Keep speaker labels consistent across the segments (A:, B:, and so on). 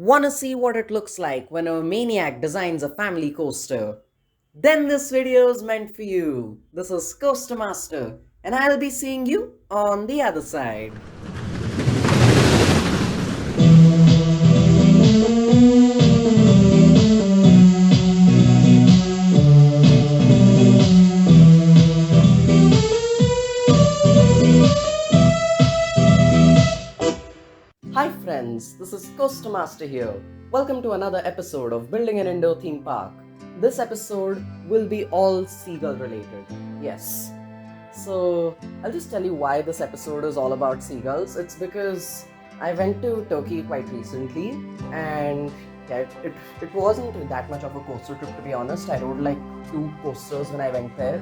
A: Wanna see what it looks like when a maniac designs a family coaster? Then this video is meant for you. This is Coaster Master, and I'll be seeing you on the other side. Hi friends, this is Coaster Master here. Welcome to another episode of Building an Indoor Theme Park. This episode will be all seagull related. Yes. So, I'll just tell you why this episode is all about seagulls. It's because I went to Turkey quite recently and it wasn't that much of a coaster trip, to be honest. I rode like 2 coasters when I went there.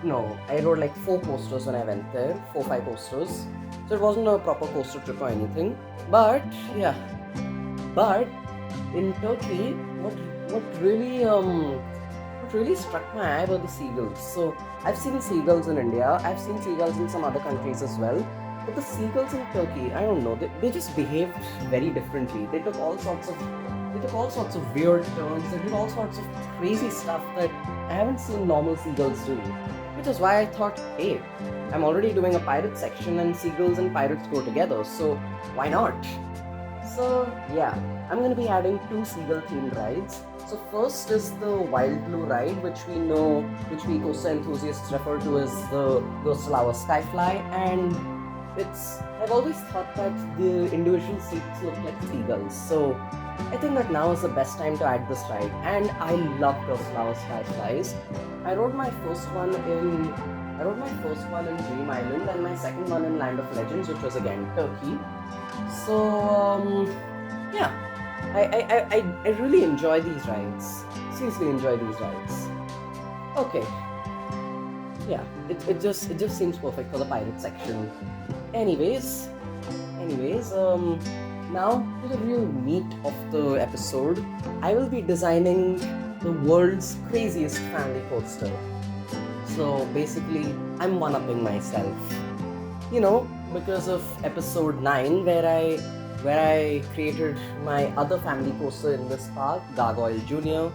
A: No, I rode like 4 coasters when I went there, 4-5 coasters. So it wasn't a proper coaster trip or anything. But yeah, but in Turkey, what really struck my eye were the seagulls. So I've seen seagulls in India, I've seen seagulls in some other countries as well. But the seagulls in Turkey, I don't know, they just behaved very differently. They took all sorts of weird turns. They did all sorts of crazy stuff that I haven't seen normal seagulls do. Which is why I thought, hey, I'm already doing a pirate section and seagulls and pirates go together, so why not? So yeah, I'm going to be adding 2 seagull themed rides. So first is the Wild Blue ride, which we coaster enthusiasts refer to as the Gerstlauer Skyfly, and I've always thought that the individual seats look like seagulls, so I think that now is the best time to add this ride, and I love Gerstlauer Skyflies. I rode my first one in Dream Island and my second one in Land of Legends, which was again Turkey. So yeah, I really enjoy these rides. Seriously enjoy these rides. Okay, yeah, it just seems perfect for the pirate section. Anyways, now to the real meat of the episode. I will be designing the world's craziest family coaster. So basically, I'm one-upping myself. You know, because of episode 9 where I created my other family coaster in this park, Gargoyle Jr.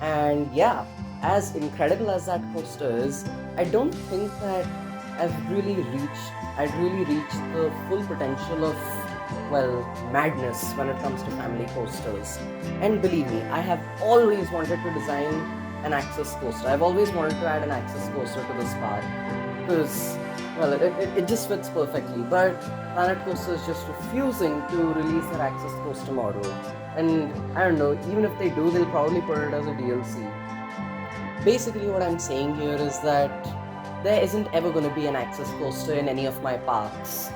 A: And yeah, as incredible as that coaster is, I don't think that I'd really reached the full potential of, well, madness when it comes to family coasters. And believe me, I have always wanted to design an access coaster. I've always wanted to add an access coaster to this park because, well, it just fits perfectly. But Planet Coaster is just refusing to release their access coaster model. And I don't know, even if they do, they'll probably put it as a DLC. Basically, what I'm saying here is that there isn't ever going to be an access coaster in any of my parks,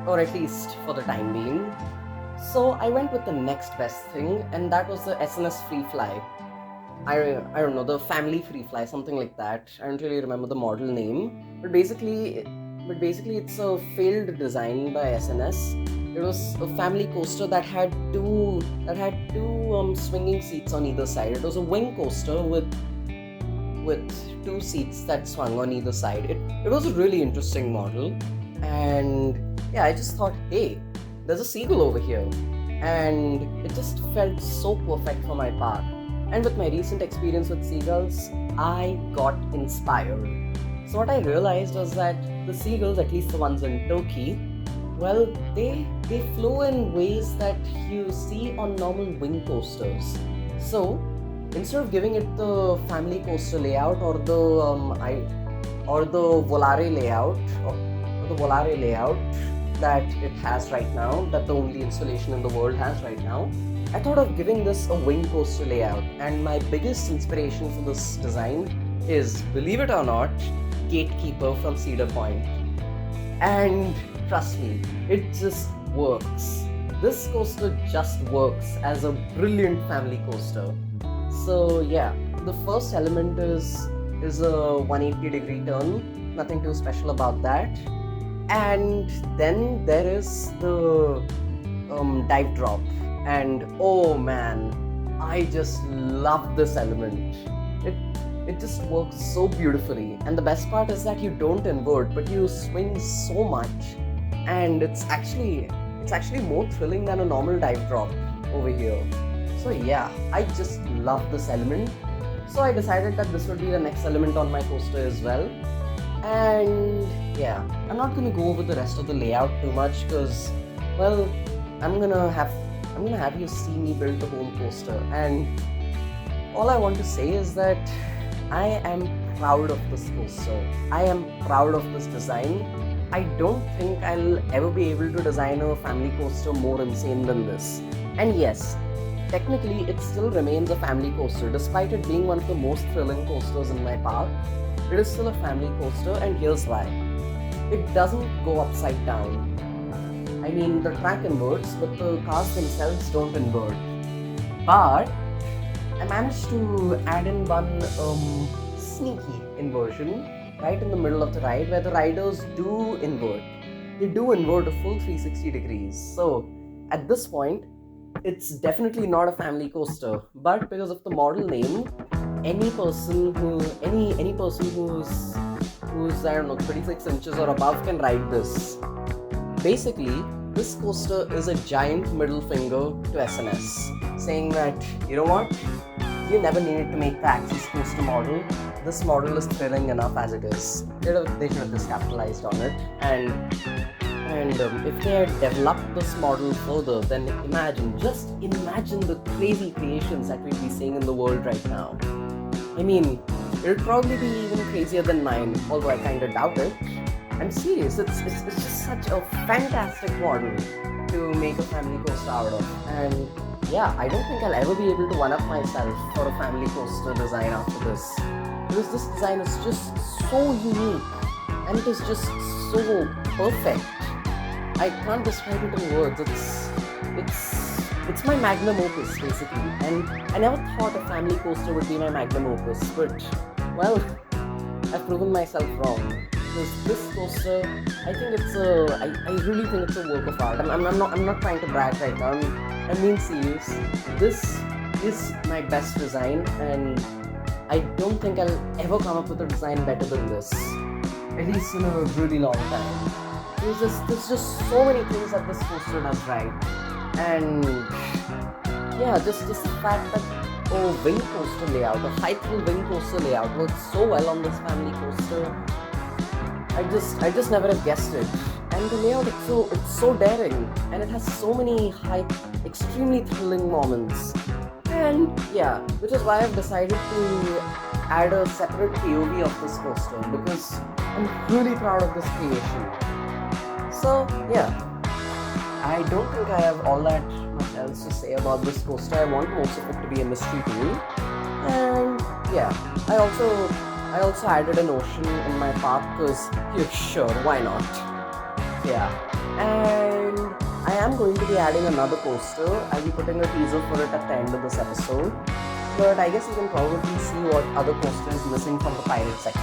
A: or at least for the time being. So I went with the next best thing, and that was the SNS Free Fly. I don't know, the Family Free Fly, something like that. I don't really remember the model name, but basically it's a failed design by SNS. It was a family coaster that had two swinging seats on either side. It was a wing coaster with 2 seats that swung on either side. It was a really interesting model, and yeah, I just thought, hey, there's a seagull over here, and it just felt so perfect for my park. And with my recent experience with seagulls, I got inspired. So what I realized was that the seagulls, at least the ones in Turkey, well, they flow in ways that you see on normal wing coasters. So instead of giving it the family coaster layout or the Volare layout that it has right now, that the only installation in the world has right now, I thought of giving this a wing coaster layout. And my biggest inspiration for this design is, believe it or not, Gatekeeper from Cedar Point. And trust me, it just works. This coaster just works as a brilliant family coaster. So yeah, the first element is a 180-degree turn. Nothing too special about that. And then there is the dive drop. And oh man, I just love this element. It just works so beautifully. And the best part is that you don't invert, but you swing so much. And it's actually more thrilling than a normal dive drop. over here. So yeah, I just love this element. So I decided that this would be the next element on my coaster as well. And yeah, I'm not gonna go over the rest of the layout too much because, well, I'm gonna have you see me build the whole coaster. And all I want to say is that I am proud of this coaster. I am proud of this design. I don't think I'll ever be able to design a family coaster more insane than this. And yes, technically it still remains a family coaster despite it being one of the most thrilling coasters in my park. It is still a family coaster, and here's why. It doesn't go upside down. I mean, the track inverts, but the cars themselves don't invert. But I managed to add in one sneaky inversion right in the middle of the ride where the riders do invert. They do invert a full 360 degrees. So at this point, it's definitely not a family coaster, but because of the model name, any person who's I don't know 36 inches or above can ride this. Basically, this coaster is a giant middle finger to SNS, saying that, you know what, you never needed to make the Axis coaster model. This model is thrilling enough as it is. They should have just capitalized on it. And if they had developed this model further, then just imagine the crazy creations that we'd be seeing in the world right now. I mean, it'll probably be even crazier than mine, although I kinda doubt it. I'm serious, it's just such a fantastic model to make a family coaster out of. And yeah, I don't think I'll ever be able to one-up myself for a family coaster design after this. Because this design is just so unique and it is just so perfect. I can't describe it in words. It's my magnum opus basically, and I never thought a family coaster would be my magnum opus, but well, I've proven myself wrong. Because this coaster, I really think it's a work of art. I'm not trying to brag right now. I'm being serious. This is my best design, and I don't think I'll ever come up with a design better than this. At least in a really long time. There's just so many things that this coaster does right. And yeah, just the fact that a wing coaster layout, a high-thrill wing coaster layout works so well on this family coaster. I just never have guessed it. And the layout it's so daring, and it has so many extremely thrilling moments. And yeah, which is why I've decided to add a separate POV of this coaster, because I'm really proud of this creation. So yeah, I don't think I have all that much else to say about this coaster. I want most of it to be a mystery to me. And yeah, I also added an ocean in my park because, yeah, sure, why not? Yeah, and I am going to be adding another coaster. I'll be putting a teaser for it at the end of this episode. But I guess you can probably see what other coaster is missing from the pirate section.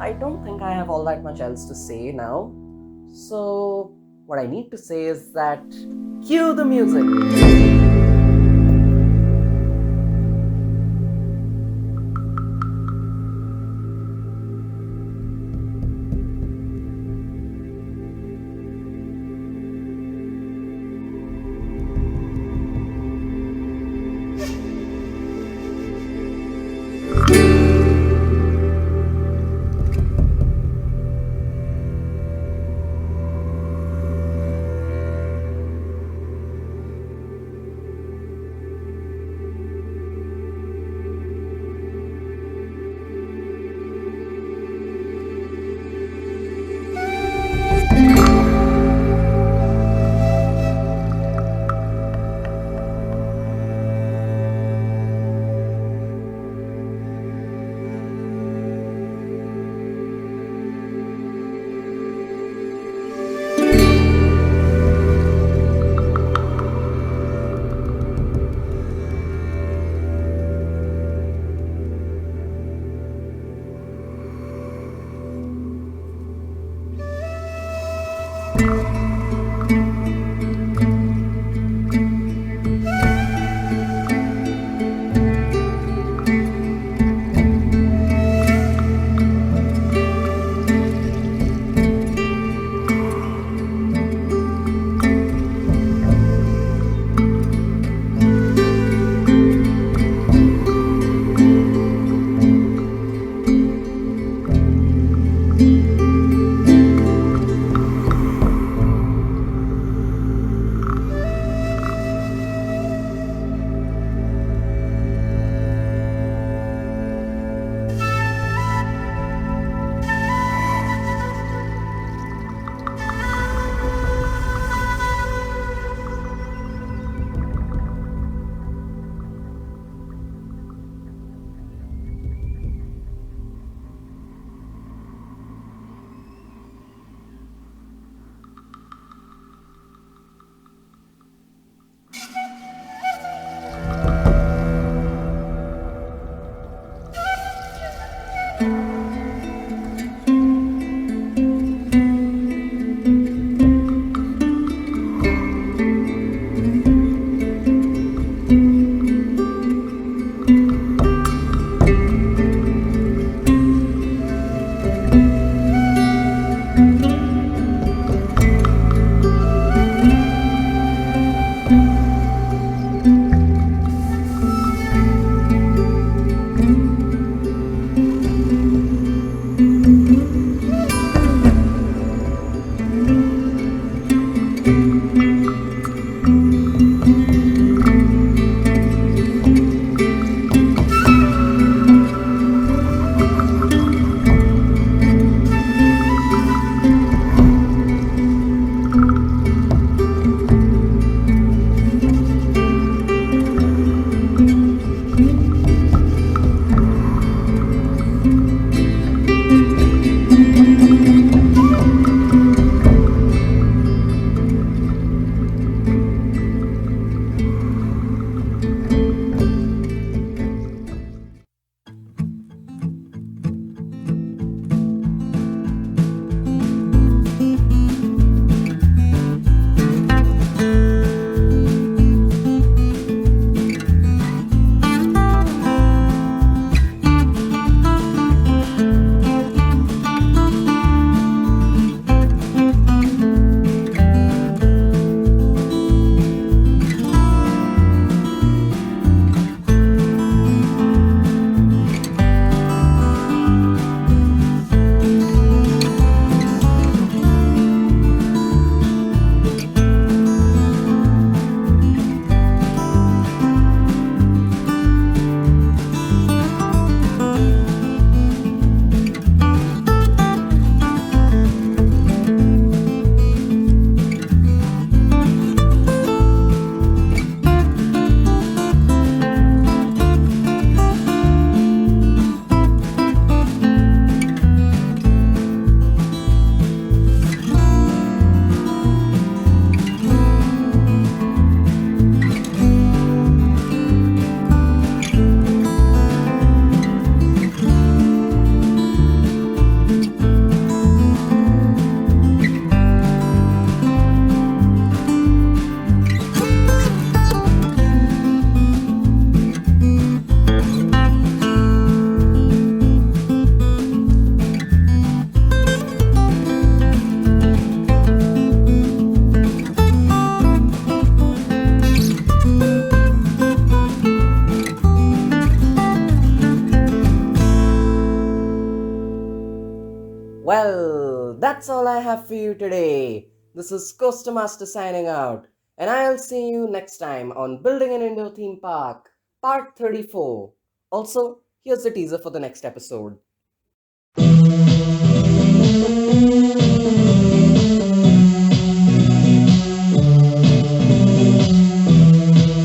A: I don't think I have all that much else to say now. So what I need to say is that cue the music. that's all I have for you today. This is Coaster Master signing out, and I'll see you next time on Building an Indoor Theme Park, Part 34. Also, here's the teaser for the next episode.